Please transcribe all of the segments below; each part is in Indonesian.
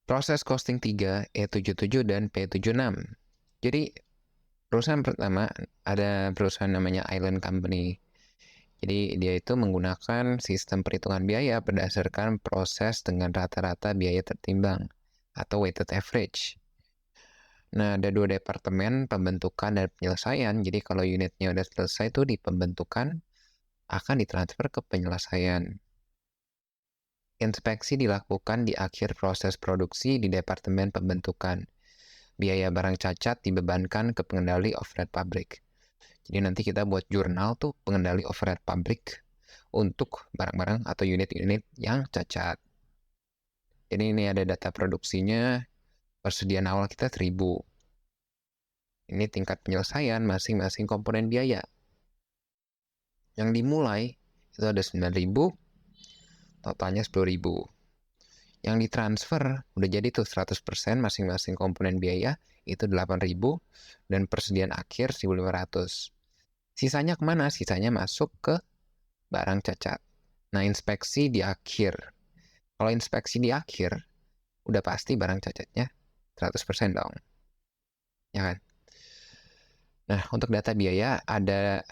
Proses costing 3, E77 dan P76. Jadi perusahaan pertama ada perusahaan namanya Island Company. Jadi dia itu menggunakan sistem perhitungan biaya berdasarkan proses dengan rata-rata biaya tertimbang atau weighted average. Nah, ada 2 departemen, pembentukan dan penyelesaian. Jadi kalau unitnya udah selesai tuh di pembentukan, akan ditransfer ke penyelesaian. Inspeksi dilakukan di akhir proses produksi di departemen pembentukan. Biaya barang cacat dibebankan ke pengendali overhead pabrik. Jadi nanti kita buat jurnal tuh pengendali overhead pabrik untuk barang-barang atau unit-unit yang cacat. Jadi ini ada data produksinya, persediaan awal kita 1000. Ini tingkat penyelesaian masing-masing komponen biaya. Yang dimulai itu ada 9.000, totalnya 10.000. Yang ditransfer udah jadi tuh 100% masing-masing komponen biaya itu 8.000 dan persediaan akhir 1.500. Sisanya kemana? Sisanya masuk ke barang cacat. Nah, inspeksi di akhir. Kalau inspeksi di akhir, udah pasti barang cacatnya 100% dong. Ya kan? Nah, untuk data biaya ada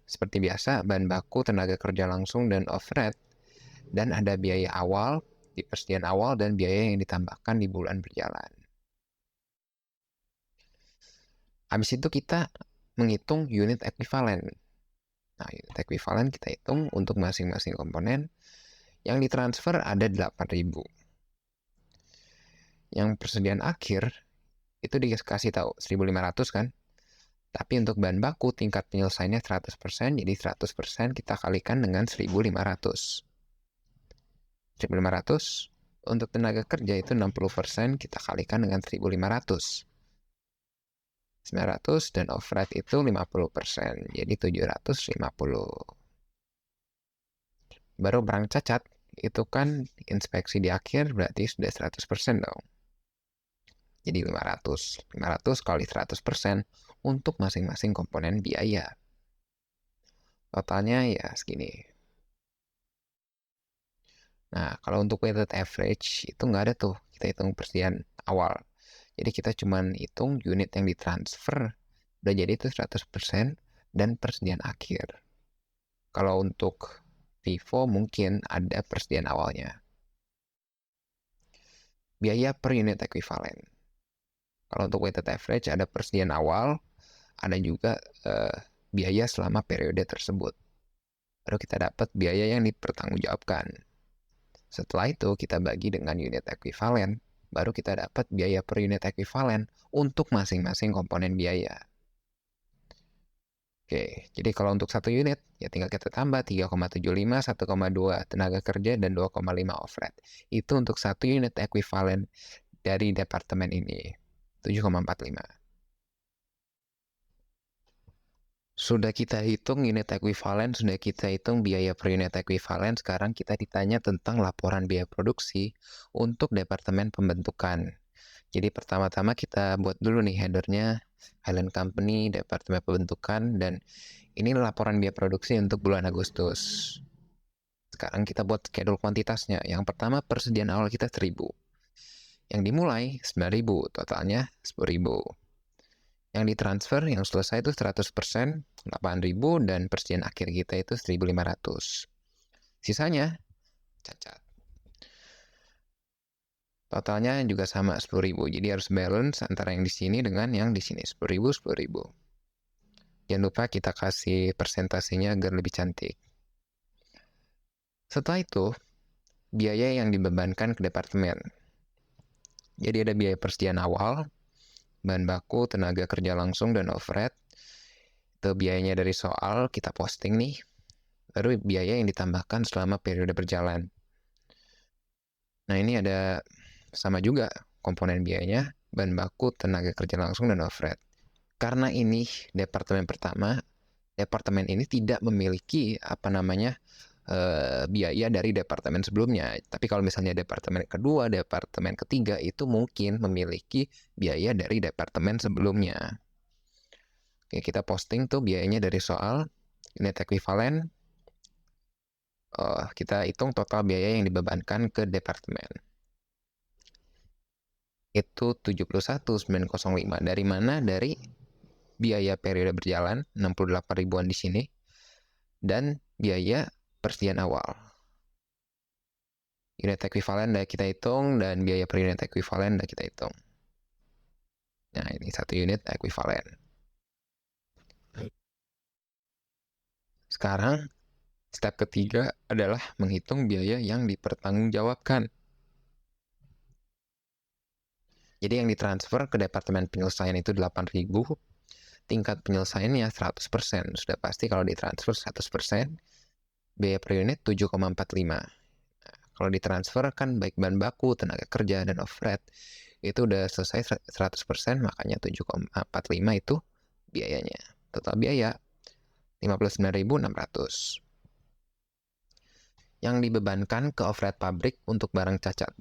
seperti biasa, bahan baku, tenaga kerja langsung, dan overhead. Dan ada biaya awal, di persediaan awal, dan biaya yang ditambahkan di bulan berjalan. Habis itu kita menghitung unit ekuivalen. Nah, unit ekuivalen kita hitung untuk masing-masing komponen. Yang ditransfer ada 8.000. Yang persediaan akhir itu dikasih tahu 1.500 kan. Tapi untuk bahan baku tingkat penyelesaiannya 100%, jadi 100% kita kalikan dengan 1.500. 1.500 untuk tenaga kerja itu 60%, kita kalikan dengan 1.500. 900 dan overhead itu 50%, jadi 750. Baru barang cacat, itu kan inspeksi di akhir berarti sudah 100% dong. Jadi 500. 500 kali 100% untuk masing-masing komponen biaya. Totalnya ya segini. Nah, kalau untuk weighted average itu nggak ada tuh. Kita hitung persediaan awal. Jadi kita cuma hitung unit yang ditransfer. Udah jadi itu 100% dan persediaan akhir. Kalau untuk Vivo mungkin ada persediaan awalnya. Biaya per unit ekuivalen. Kalau untuk weighted average ada persediaan awal, ada juga biaya selama periode tersebut. Baru kita dapat biaya yang dipertanggungjawabkan. Setelah itu kita bagi dengan unit ekuivalen, baru kita dapat biaya per unit ekuivalen untuk masing-masing komponen biaya. Oke, jadi kalau untuk satu unit, ya tinggal kita tambah 3,75, 1,2 tenaga kerja, dan 2,5 overhead. Itu untuk satu unit ekuivalen dari departemen ini, 7,45. Sudah kita hitung unit ekuivalen, sudah kita hitung biaya per unit ekuivalen, sekarang kita ditanya tentang laporan biaya produksi untuk departemen pembentukan. Jadi pertama-tama kita buat dulu nih headernya, Island Company, departemen pembentukan, dan ini laporan biaya produksi untuk bulan Agustus. Sekarang kita buat schedule kuantitasnya. Yang pertama persediaan awal kita 1.000. Yang dimulai 9.000, totalnya 10.000. Yang ditransfer yang selesai itu 100%, 8.000, dan persediaan akhir kita itu 1.500. Sisanya cacat. Totalnya juga sama 10.000. Jadi harus balance antara yang di sini dengan yang di sini. 10.000, 10.000. Jangan lupa kita kasih persentasenya agar lebih cantik. Setelah itu, biaya yang dibebankan ke departemen. Jadi ada biaya persediaan awal, bahan baku, tenaga kerja langsung, dan overhead. Itu biayanya dari soal kita posting nih. Baru biaya yang ditambahkan selama periode berjalan. Nah, ini ada sama juga komponen biayanya, bahan baku, tenaga kerja langsung, dan overhead. Karena ini departemen pertama, departemen ini tidak memiliki biaya dari departemen sebelumnya. Tapi kalau misalnya departemen kedua, departemen ketiga itu mungkin memiliki biaya dari departemen sebelumnya. Oke, kita posting tuh biayanya dari soal unit ekuivalen. Kita hitung total biaya yang dibebankan ke departemen. itu 71.905. Dari mana? Dari biaya periode berjalan 68 ribuan di sini dan biaya persediaan awal. Unit ekuivalen udah kita hitung dan biaya per unit ekuivalen udah kita hitung. Nah, ini 1 unit ekuivalen. Sekarang step ketiga adalah menghitung biaya yang dipertanggungjawabkan. Jadi yang ditransfer ke departemen penyelesaian itu 8.000, tingkat penyelesaiannya 100%. Sudah pasti kalau ditransfer 100%, biaya per unit 7,45. Kalau ditransfer kan baik bahan baku, tenaga kerja, dan overhead, itu udah selesai 100%, makanya 7,45 itu biayanya. Total biaya 59.600. Yang dibebankan ke overhead pabrik untuk barang cacat.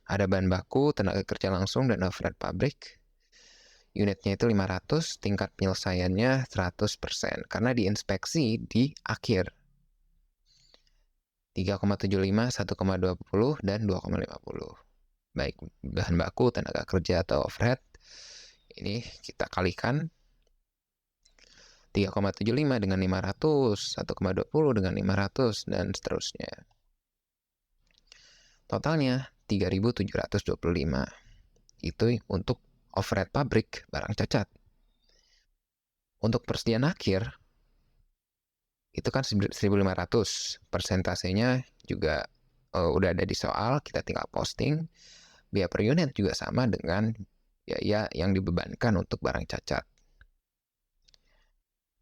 Ada bahan baku, tenaga kerja langsung, dan overhead pabrik. Unitnya itu 500, tingkat penyelesaiannya 100%. Karena diinspeksi di akhir. 3,75, 1,20, dan 2,50. Baik bahan baku, tenaga kerja, atau overhead. Ini kita kalikan 3,75 dengan 500, 1,20 dengan 500, dan seterusnya. Totalnya 3.725. Itu untuk overhead pabrik barang cacat. Untuk persediaan akhir, itu kan 1.500. Persentasenya juga udah ada di soal, kita tinggal posting. Biaya per unit juga sama dengan biaya yang dibebankan untuk barang cacat.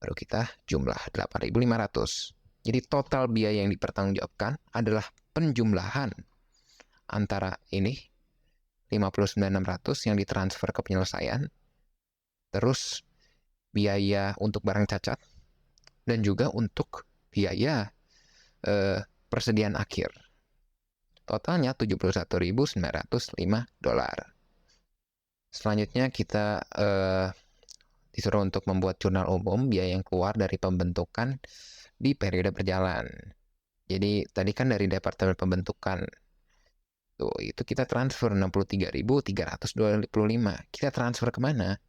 Baru kita jumlah 8.500. Jadi total biaya yang dipertanggungjawabkan adalah penjumlahan antara ini 59.600 yang ditransfer ke penyelesaian, terus biaya untuk barang cacat, dan juga untuk biaya persediaan akhir. Totalnya $71.905. Selanjutnya kita disuruh untuk membuat jurnal umum biaya yang keluar dari pembentukan di periode berjalan. Jadi tadi kan dari departemen pembentukan. Tuh, itu kita transfer 63.325. Kita transfer kemana?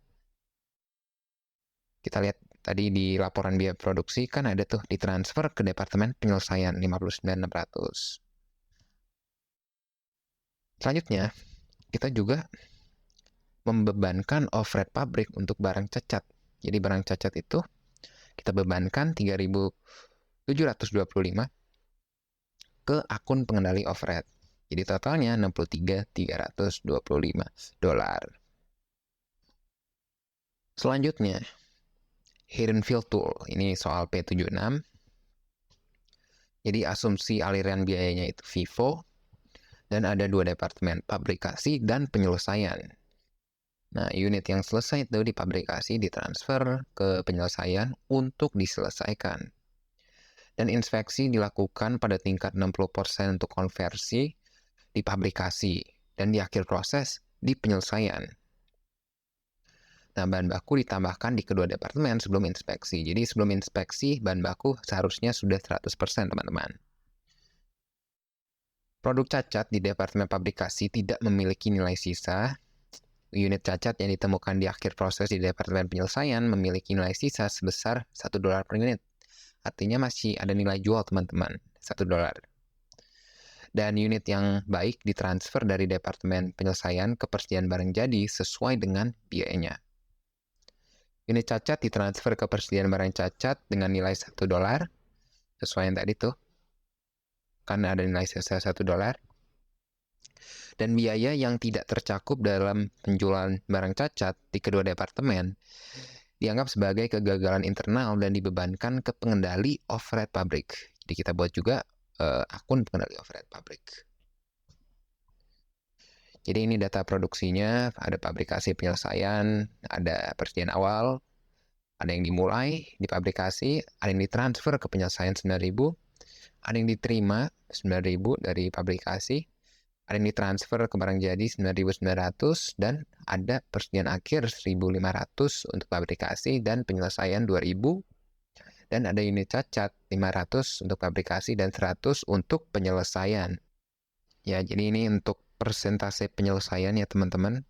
Kita lihat tadi di laporan biaya produksi kan ada tuh ditransfer ke departemen penyelesaian 59.600. Selanjutnya, kita juga membebankan overhead pabrik untuk barang cacat. Jadi barang cacat itu kita bebankan 3.725 ke akun pengendali overhead. Jadi totalnya $63.325. Selanjutnya, hidden fill tool. Ini soal P76. Jadi asumsi aliran biayanya itu FIFO, dan ada 2 departemen, pabrikasi dan penyelesaian. Nah, unit yang selesai itu dipabrikasi ditransfer ke penyelesaian untuk diselesaikan. Dan inspeksi dilakukan pada tingkat 60% untuk konversi di pabrikasi, dan di akhir proses di penyelesaian. Nah, bahan baku ditambahkan di kedua departemen sebelum inspeksi. Jadi sebelum inspeksi, bahan baku seharusnya sudah 100%, teman-teman. Produk cacat di departemen pabrikasi tidak memiliki nilai sisa. Unit cacat yang ditemukan di akhir proses di departemen penyelesaian memiliki nilai sisa sebesar $1 per unit. Artinya masih ada nilai jual, teman-teman, $1. Dan unit yang baik ditransfer dari departemen penyelesaian ke persediaan barang jadi sesuai dengan biayanya. Unit cacat ditransfer ke persediaan barang cacat dengan nilai $1, sesuai yang tadi tuh. Karena ada nilai sisa $1. Dan biaya yang tidak tercakup dalam penjualan barang cacat di kedua departemen dianggap sebagai kegagalan internal dan dibebankan ke pengendali overhead pabrik. Jadi kita buat juga akun pengendali overhead pabrik. Jadi ini data produksinya, ada pabrikasi penyelesaian, ada persediaan awal, ada yang dimulai di pabrikasi, ada yang ditransfer ke penyelesaian 9.000, ada yang diterima 9.000 dari pabrikasi, ada yang ditransfer ke barang jadi 9.900, dan ada persediaan akhir 1.500 untuk pabrikasi dan penyelesaian 2.000, dan ada unit cacat 500 untuk pabrikasi dan 100 untuk penyelesaian. Ya, jadi ini untuk persentase penyelesaian ya teman-teman,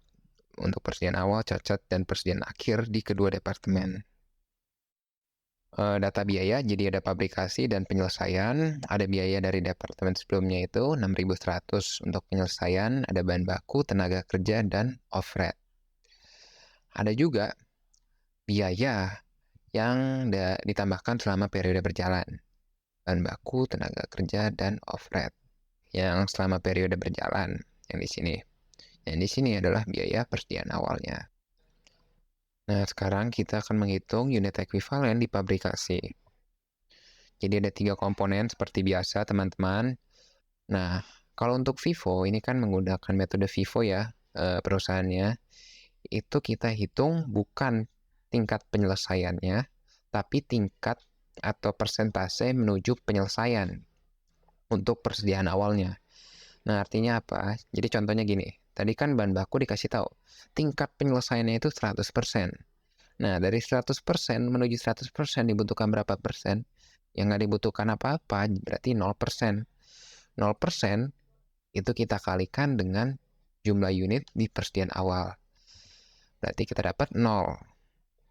untuk persediaan awal, cacat, dan persediaan akhir di kedua departemen. Data biaya, jadi ada pabrikasi dan penyelesaian. Ada biaya dari departemen sebelumnya itu 6.100 untuk penyelesaian, ada bahan baku, tenaga kerja, dan overhead. Ada juga biaya yang ditambahkan selama periode berjalan. Bahan baku, tenaga kerja, dan overhead. Yang selama periode berjalan, yang di sini. Yang di sini adalah biaya persediaan awalnya. Nah, sekarang kita akan menghitung unit ekuivalen di pabrikasi. Jadi ada 3 komponen seperti biasa, teman-teman. Nah, kalau untuk FIFO, ini kan menggunakan metode FIFO ya, perusahaannya. Itu kita hitung bukan tingkat penyelesaiannya, tapi tingkat atau persentase menuju penyelesaian untuk persediaan awalnya. Nah, artinya apa? Jadi contohnya gini, tadi kan bahan baku dikasih tahu, tingkat penyelesaiannya itu 100%. Nah, dari 100% menuju 100% dibutuhkan berapa persen? Yang nggak dibutuhkan apa-apa, berarti 0%. 0% itu kita kalikan dengan jumlah unit di persediaan awal. Berarti kita dapat 0.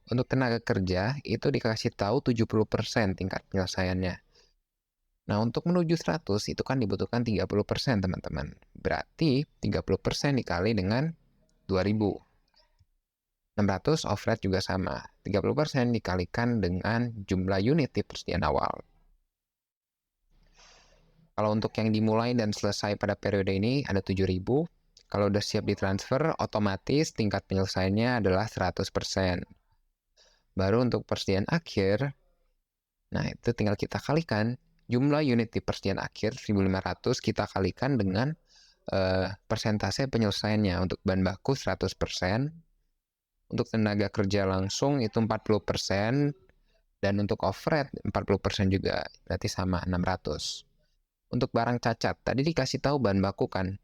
Untuk tenaga kerja, itu dikasih tahu 70% tingkat penyelesaiannya. Nah, untuk menuju 100 itu kan dibutuhkan 30%, teman-teman. Berarti 30% dikali dengan 2000. 600 overhead juga sama. 30% dikalikan dengan jumlah unit di persediaan awal. Kalau untuk yang dimulai dan selesai pada periode ini ada 7.000. Kalau udah siap ditransfer, otomatis tingkat penyelesaiannya adalah 100%. Baru untuk persediaan akhir, nah itu tinggal kita kalikan. Jumlah unit di persediaan akhir 1.500 kita kalikan dengan persentase penyelesaiannya. Untuk bahan baku 100%, untuk tenaga kerja langsung itu 40%, dan untuk overhead 40% juga, berarti sama 600. Untuk barang cacat, tadi dikasih tahu bahan baku kan,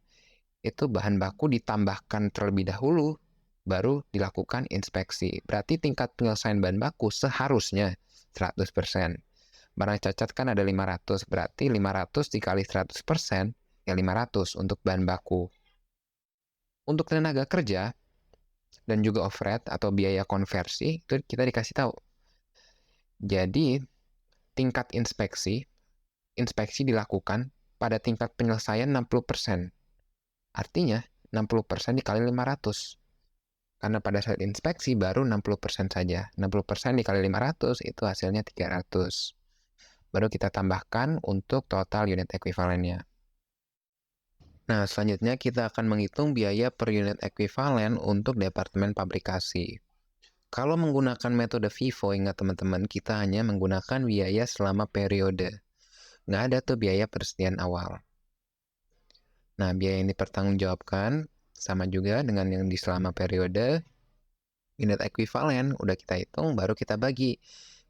itu bahan baku ditambahkan terlebih dahulu, baru dilakukan inspeksi. Berarti tingkat penyelesaian bahan baku seharusnya 100%. Barang cacat kan ada 500, berarti 500 dikali 100%, ya 500 untuk bahan baku. Untuk tenaga kerja, dan juga overhead atau biaya konversi, itu kita dikasih tahu. Jadi, tingkat inspeksi dilakukan pada tingkat penyelesaian 60%. Artinya, 60% dikali 500. Karena pada saat inspeksi baru 60% saja. 60% dikali 500 itu hasilnya 300. Baru kita tambahkan untuk total unit ekuivalennya. Nah, selanjutnya kita akan menghitung biaya per unit ekuivalen untuk departemen pabrikasi. Kalau menggunakan metode FIFO, ingat teman-teman, kita hanya menggunakan biaya selama periode. Nggak ada tuh biaya persediaan awal. Nah, biaya yang dipertanggungjawabkan sama juga dengan yang di selama periode. Unit ekuivalen udah kita hitung, baru kita bagi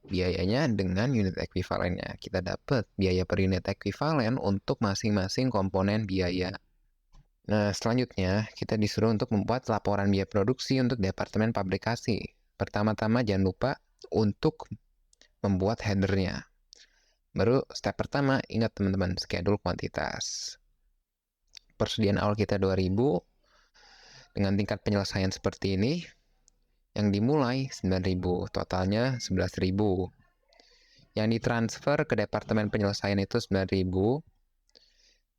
biayanya dengan unit ekuivalennya. Kita dapat biaya per unit ekuivalen untuk masing-masing komponen biaya. Nah, selanjutnya kita disuruh untuk membuat laporan biaya produksi untuk departemen pabrikasi. Pertama-tama jangan lupa untuk membuat headernya. Baru step pertama, ingat teman-teman, schedule kuantitas. Persediaan awal kita 2.000, dengan tingkat penyelesaian seperti ini, yang dimulai 9.000, totalnya 11.000. Yang ditransfer ke departemen penyelesaian itu 9.000,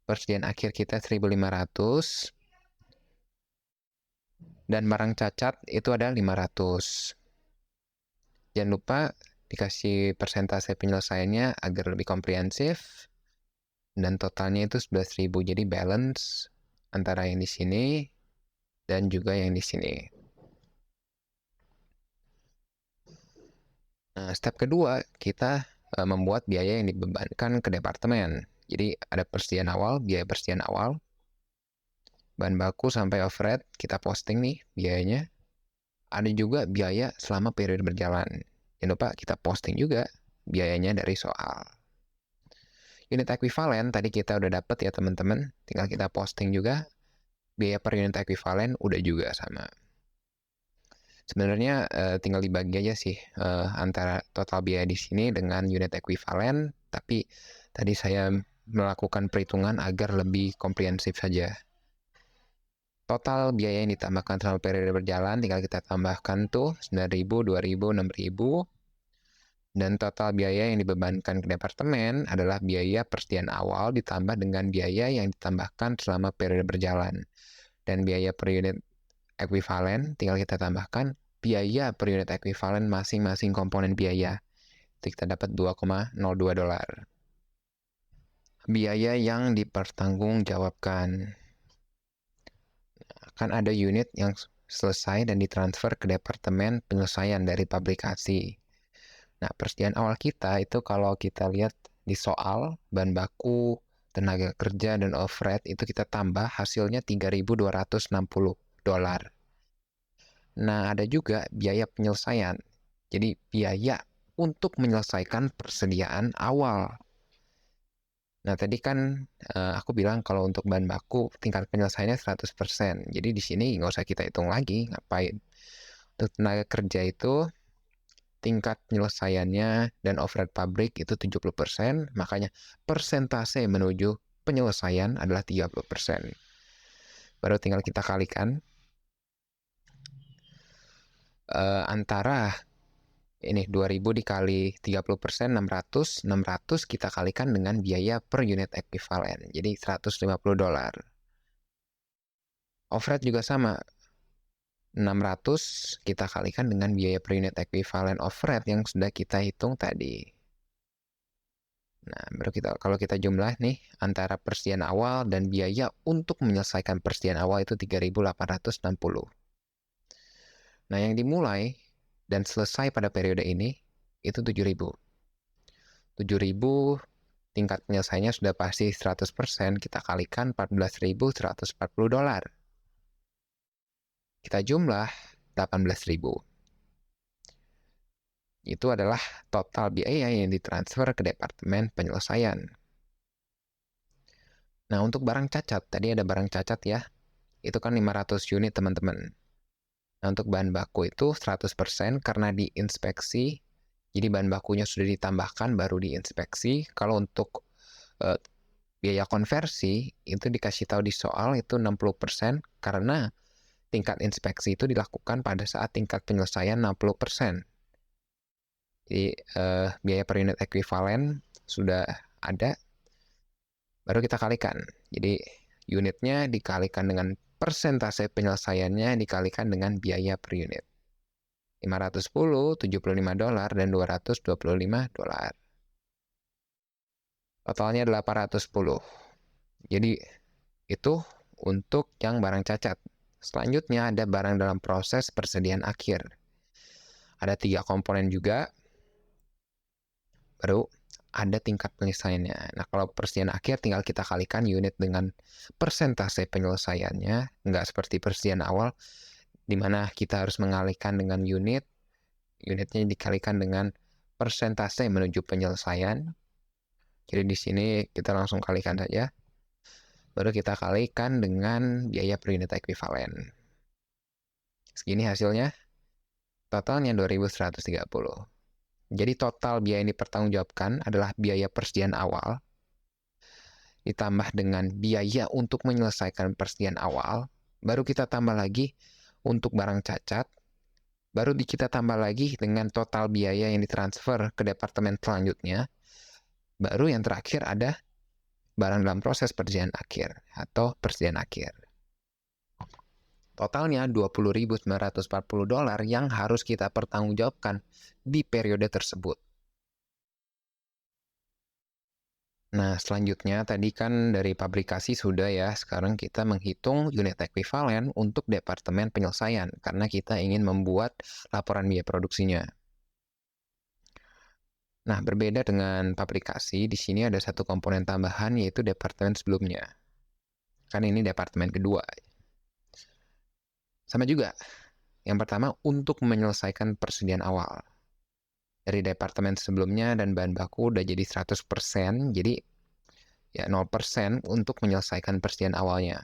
persediaan akhir kita 1.500, dan barang cacat itu ada 500. Jangan lupa dikasih persentase penyelesaiannya agar lebih komprehensif, dan totalnya itu 11.000. Jadi balance antara yang di sini dan juga yang di sini. Nah, step kedua, kita membuat biaya yang dibebankan ke departemen. Jadi ada persediaan awal, biaya persediaan awal, bahan baku sampai overhead, kita posting nih biayanya. Ada juga biaya selama periode berjalan. Jangan lupa kita posting juga biayanya dari soal. Unit ekuivalen tadi kita udah dapat ya teman-teman. Tinggal kita posting juga. Biaya per unit ekuivalen udah juga sama. Sebenarnya tinggal dibagi aja sih antara total biaya di sini dengan unit ekuivalen. Tapi tadi saya melakukan perhitungan agar lebih komprehensif saja. Total biaya yang ditambahkan selama periode berjalan tinggal kita tambahkan tuh 9.000, 2.000, 6.000. Dan total biaya yang dibebankan ke departemen adalah biaya persediaan awal ditambah dengan biaya yang ditambahkan selama periode berjalan. Dan biaya per unit ekuivalen tinggal kita tambahkan biaya per unit ekuivalen masing-masing komponen biaya. Itu kita dapat $2,02. Biaya yang dipertanggungjawabkan. Kan ada unit yang selesai dan ditransfer ke departemen penyelesaian dari pabrikasi. Nah, persediaan awal kita itu kalau kita lihat di soal bahan baku, tenaga kerja, dan overhead itu kita tambah hasilnya $3.260. Nah, ada juga biaya penyelesaian. Jadi, biaya untuk menyelesaikan persediaan awal. Nah, tadi kan aku bilang kalau untuk bahan baku tingkat penyelesaiannya 100%. Jadi di sini nggak usah kita hitung lagi, ngapain. Untuk tenaga kerja itu tingkat penyelesaiannya dan overhead pabrik itu 70%, makanya persentase menuju penyelesaian adalah 30%. Baru tinggal kita kalikan antara ini 2000 dikali 30%, 600 kita kalikan dengan biaya per unit ekuivalen. Jadi $150. Overhead juga sama. 600 kita kalikan dengan biaya per unit ekuivalen overhead yang sudah kita hitung tadi. Nah, baru kalau kita jumlah nih antara persediaan awal dan biaya untuk menyelesaikan persediaan awal itu 3.860. Nah, yang dimulai dan selesai pada periode ini itu 7.000. 7.000 tingkat penyelesaiannya sudah pasti 100%, kita kalikan $14.140. Kita jumlah 18.000. Itu adalah total biaya yang ditransfer ke departemen penyelesaian. Nah, untuk barang cacat, tadi ada barang cacat ya. Itu kan 500 unit, teman-teman. Nah, untuk bahan baku itu 100% karena diinspeksi. Jadi bahan bakunya sudah ditambahkan baru diinspeksi. Kalau untuk biaya konversi itu dikasih tahu di soal itu 60% karena tingkat inspeksi itu dilakukan pada saat tingkat penyelesaian 60%. Jadi biaya per unit ekuivalen sudah ada, baru kita kalikan. Jadi unitnya dikalikan dengan persentase penyelesaiannya dikalikan dengan biaya per unit. 510, $75, dan $225. Totalnya 810. Jadi itu untuk yang barang cacat. Selanjutnya ada barang dalam proses persediaan akhir. Ada 3 komponen juga. Baru ada tingkat penyelesaiannya. Nah, kalau persediaan akhir tinggal kita kalikan unit dengan persentase penyelesaiannya. Nggak seperti persediaan awal, di mana kita harus mengalihkan dengan unit. Unitnya dikalikan dengan persentase menuju penyelesaian. Jadi di sini kita langsung kalikan saja. Baru kita kalikan dengan biaya per unit ekuivalen. Segini hasilnya. Totalnya 2.130. Jadi total biaya yang dipertanggungjawabkan adalah biaya persediaan awal ditambah dengan biaya untuk menyelesaikan persediaan awal, baru kita tambah lagi untuk barang cacat, baru kita tambah lagi dengan total biaya yang ditransfer ke departemen selanjutnya, baru yang terakhir ada barang dalam proses persediaan akhir atau persediaan akhir. Totalnya $20.940 yang harus kita pertanggungjawabkan di periode tersebut. Nah, selanjutnya tadi kan dari pabrikasi sudah ya, sekarang kita menghitung unit ekuivalen untuk departemen penyelesaian karena kita ingin membuat laporan biaya produksinya. Nah, berbeda dengan pabrikasi, di sini ada satu komponen tambahan yaitu departemen sebelumnya. Kan ini departemen kedua. Sama juga. Yang pertama, untuk menyelesaikan persediaan awal. Dari departemen sebelumnya dan bahan baku udah jadi 100%, jadi ya 0% untuk menyelesaikan persediaan awalnya.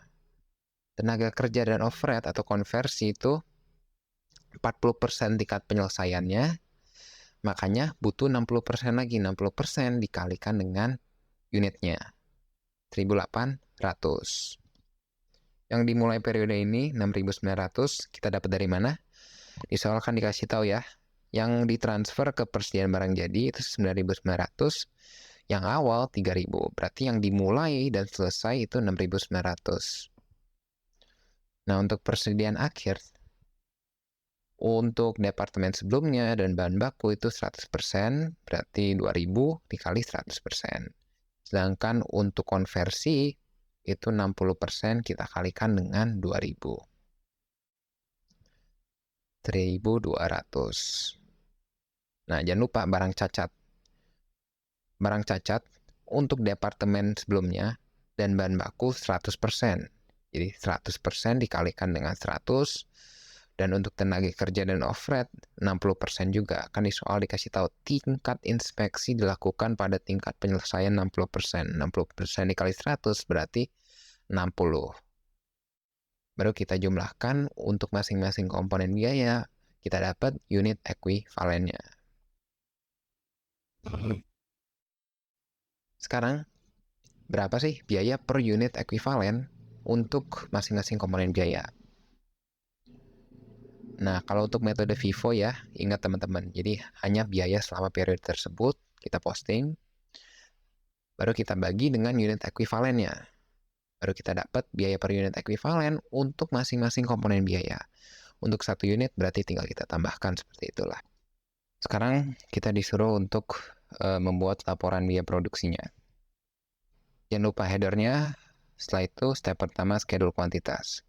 Tenaga kerja dan overhead atau konversi itu 40% tingkat penyelesaiannya, makanya butuh 60% lagi. 60% dikalikan dengan unitnya, 1.800. Yang dimulai periode ini 6.900 kita dapat dari mana? Di soal kan dikasih tahu ya. Yang ditransfer ke persediaan barang jadi itu 9.900, yang awal 3.000. Berarti yang dimulai dan selesai itu 6.900. Nah, untuk persediaan akhir untuk departemen sebelumnya dan bahan baku itu 100%, berarti 2.000 dikali 100%. Sedangkan untuk konversi itu 60% kita kalikan dengan 2.000. 1.200. Nah, jangan lupa barang cacat. Barang cacat untuk departemen sebelumnya dan bahan baku 100%. Jadi 100% dikalikan dengan 100. Dan untuk tenaga kerja dan overhead 60% juga. Kan di soal dikasih tahu tingkat inspeksi dilakukan pada tingkat penyelesaian 60%. 60% dikali 100 berarti 60. Baru kita jumlahkan untuk masing-masing komponen biaya, kita dapat unit ekuivalennya. Sekarang, berapa sih biaya per unit ekuivalen untuk masing-masing komponen biaya? Nah, kalau untuk metode FIFO ya, ingat teman-teman, jadi hanya biaya selama periode tersebut, kita posting, baru kita bagi dengan unit ekuivalennya. Baru kita dapat biaya per unit ekuivalen untuk masing-masing komponen biaya. Untuk satu unit berarti tinggal kita tambahkan seperti itulah. Sekarang kita disuruh untuk membuat laporan biaya produksinya. Jangan lupa headernya, setelah itu step pertama schedule kuantitas.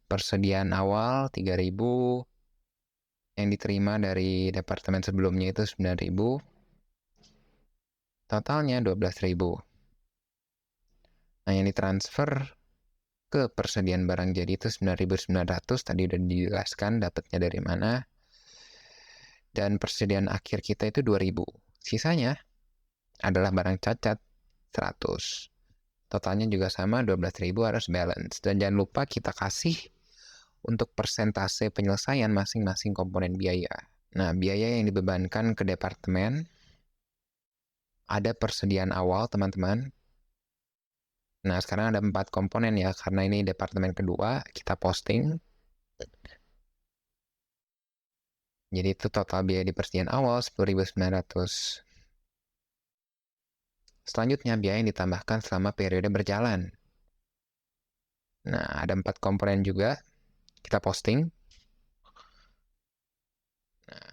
Persediaan awal 3.000, yang diterima dari departemen sebelumnya itu 9.000, totalnya 12.000. Nah, yang ditransfer ke persediaan barang jadi itu 9.900, tadi udah dijelaskan dapatnya dari mana. Dan persediaan akhir kita itu 2.000. Sisanya adalah barang cacat 100. Totalnya juga sama, 12.000 harus balance. Dan jangan lupa kita kasih untuk persentase penyelesaian masing-masing komponen biaya. Nah, biaya yang dibebankan ke departemen, ada persediaan awal, teman-teman. Nah, sekarang ada 4 komponen ya, karena ini departemen kedua, kita posting. Jadi itu total biaya di persediaan awal 10.900. Selanjutnya, biaya yang ditambahkan selama periode berjalan. Nah, ada 4 komponen juga, kita posting. Nah,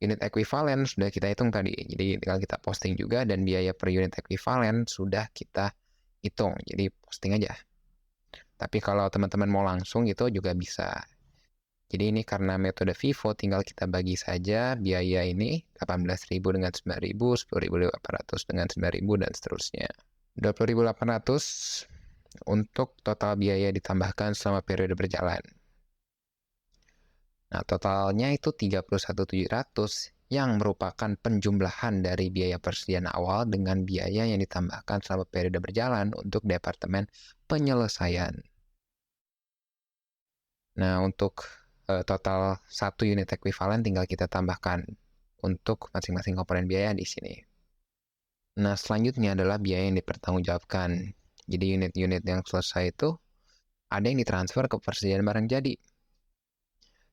unit ekuivalen sudah kita hitung tadi, jadi tinggal kita posting juga, dan biaya per unit ekuivalen sudah kita hitung, jadi posting aja. Tapi kalau teman-teman mau langsung itu juga bisa. Jadi ini karena metode FIFO, tinggal kita bagi saja biaya ini 18.000 dengan 9.000, 10.800 dengan 9.000, dan seterusnya. 20.800 untuk total biaya ditambahkan selama periode berjalan. Nah, totalnya itu 31.700 yang merupakan penjumlahan dari biaya persediaan awal dengan biaya yang ditambahkan selama periode berjalan untuk departemen penyelesaian. Nah, untuk total 1 unit ekuivalen tinggal kita tambahkan untuk masing-masing komponen biaya di sini. Nah, selanjutnya adalah biaya yang dipertanggungjawabkan. Jadi unit-unit yang selesai itu ada yang ditransfer ke persediaan barang jadi.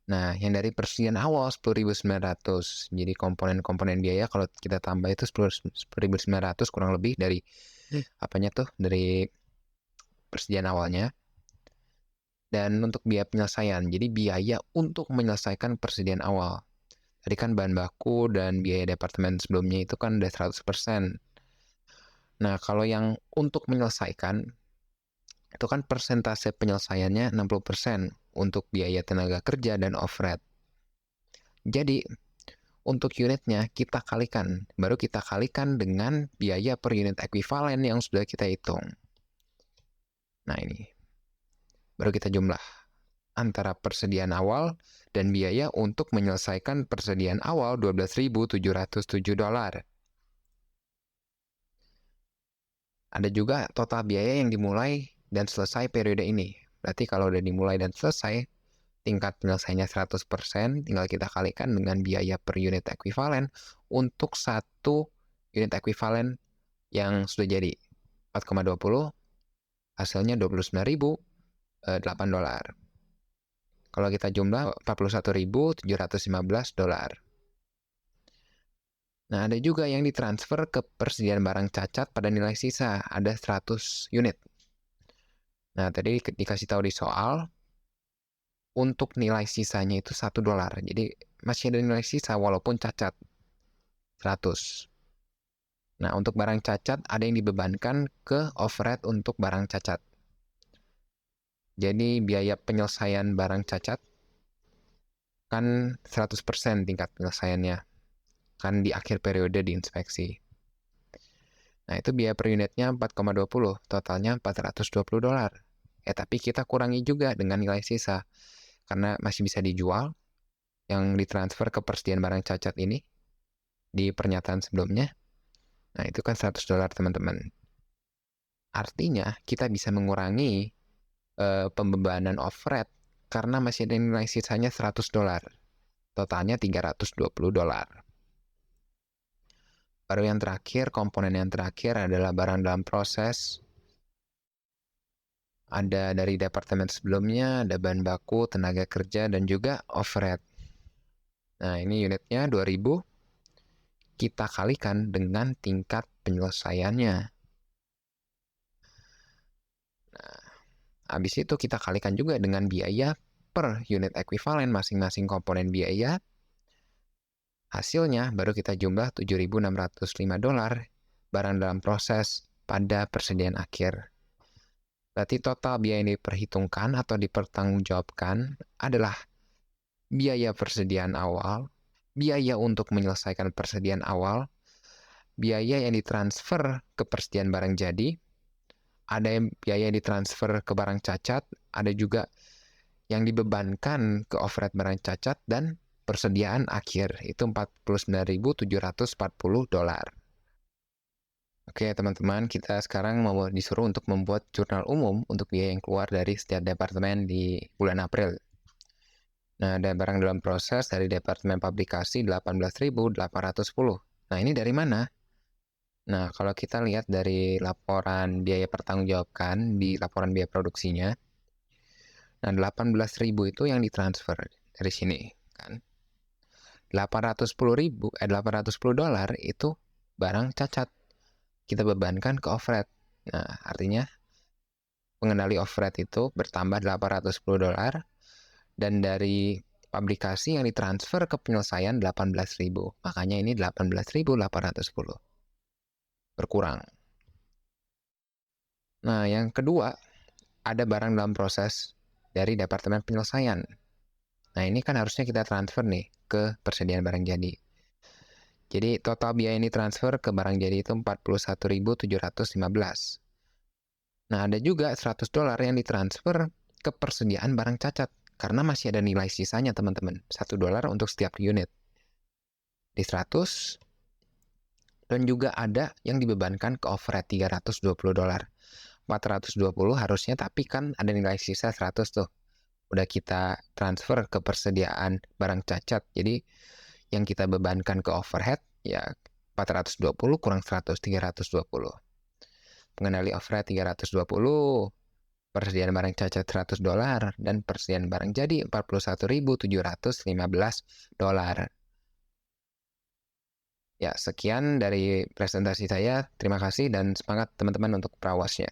Nah, yang dari persediaan awal 10.900. Jadi komponen-komponen biaya kalau kita tambah itu 10.900 kurang lebih dari dari persediaan awalnya. Dan untuk biaya penyelesaian, jadi biaya untuk menyelesaikan persediaan awal. Tadi kan bahan baku dan biaya departemen sebelumnya itu kan udah 100%. Nah, kalau yang untuk menyelesaikan, itu kan persentase penyelesaiannya 60% untuk biaya tenaga kerja dan overhead. Jadi, untuk unitnya kita kalikan, baru kita kalikan dengan biaya per unit ekuivalen yang sudah kita hitung. Nah, ini. Baru kita jumlah antara persediaan awal dan biaya untuk menyelesaikan persediaan awal $12.707. Ada juga total biaya yang dimulai dan selesai periode ini. Berarti kalau udah dimulai dan selesai, tingkat penyelesaiannya 100%, tinggal kita kalikan dengan biaya per unit ekuivalen untuk 1 unit ekuivalen yang sudah jadi. 4,20, hasilnya 29.000, $8. Kalau kita jumlah $41.715. Nah, ada juga yang ditransfer ke persediaan barang cacat pada nilai sisa, ada 100 unit. Nah, tadi dikasih tahu di soal, untuk nilai sisanya itu $1. Jadi, masih ada nilai sisa walaupun cacat, 100. Nah, untuk barang cacat ada yang dibebankan ke overhead untuk barang cacat. Jadi, biaya penyelesaian barang cacat kan 100% tingkat penyelesaiannya. Kan di akhir periode diinspeksi. Nah, itu biaya per unitnya 4,20, totalnya $420. Tapi kita kurangi juga dengan nilai sisa, karena masih bisa dijual, yang ditransfer ke persediaan barang cacat ini, di pernyataan sebelumnya. Nah, itu kan $100, teman-teman. Artinya, kita bisa mengurangi pembebanan overhead, karena masih ada nilai sisanya $100. Totalnya $320. Baru yang terakhir, komponen yang terakhir adalah barang dalam proses. Ada dari departemen sebelumnya, ada bahan baku, tenaga kerja, dan juga overhead. Nah, ini unitnya 2000. Kita kalikan dengan tingkat penyelesaiannya. Nah, habis itu kita kalikan juga dengan biaya per unit ekuivalen masing-masing komponen biaya. Hasilnya baru kita jumlah $7.605 barang dalam proses pada persediaan akhir. Berarti total biaya yang diperhitungkan atau dipertanggungjawabkan adalah biaya persediaan awal, biaya untuk menyelesaikan persediaan awal, biaya yang ditransfer ke persediaan barang jadi, ada yang biaya yang ditransfer ke barang cacat, ada juga yang dibebankan ke overhead barang cacat, dan persediaan akhir itu $49.740. Oke, teman-teman, kita sekarang mau disuruh untuk membuat jurnal umum untuk biaya yang keluar dari setiap departemen di bulan April. Nah, ada barang dalam proses dari Departemen Publikasi 18.810. Nah, ini dari mana? Nah, kalau kita lihat dari laporan biaya pertanggungjawabkan di laporan biaya produksinya, nah 18.000 itu yang ditransfer dari sini, kan? $810 itu barang cacat. Kita bebankan ke overhead. Nah, artinya pengendali overhead itu bertambah $810, dan dari publikasi yang ditransfer ke penyelesaian 18.000. Makanya ini 18.810. Berkurang. Nah, yang kedua, ada barang dalam proses dari Departemen Penyelesaian. Nah, ini kan harusnya kita transfer nih ke persediaan barang jadi. Jadi, total biaya ini transfer ke barang jadi itu $41.715. Nah, ada juga $100 yang ditransfer ke persediaan barang cacat, karena masih ada nilai sisanya, teman-teman. $1 untuk setiap unit. Di 100, dan juga ada yang dibebankan ke overhead $320. 420 harusnya, tapi kan ada nilai sisa 100 tuh. Udah kita transfer ke persediaan barang cacat. Jadi yang kita bebankan ke overhead ya 420 kurang 100, 320. Pengendali overhead 320, persediaan barang cacat $100, dan persediaan barang jadi $41.715. Ya, sekian dari presentasi saya. Terima kasih dan semangat teman-teman untuk perawasnya.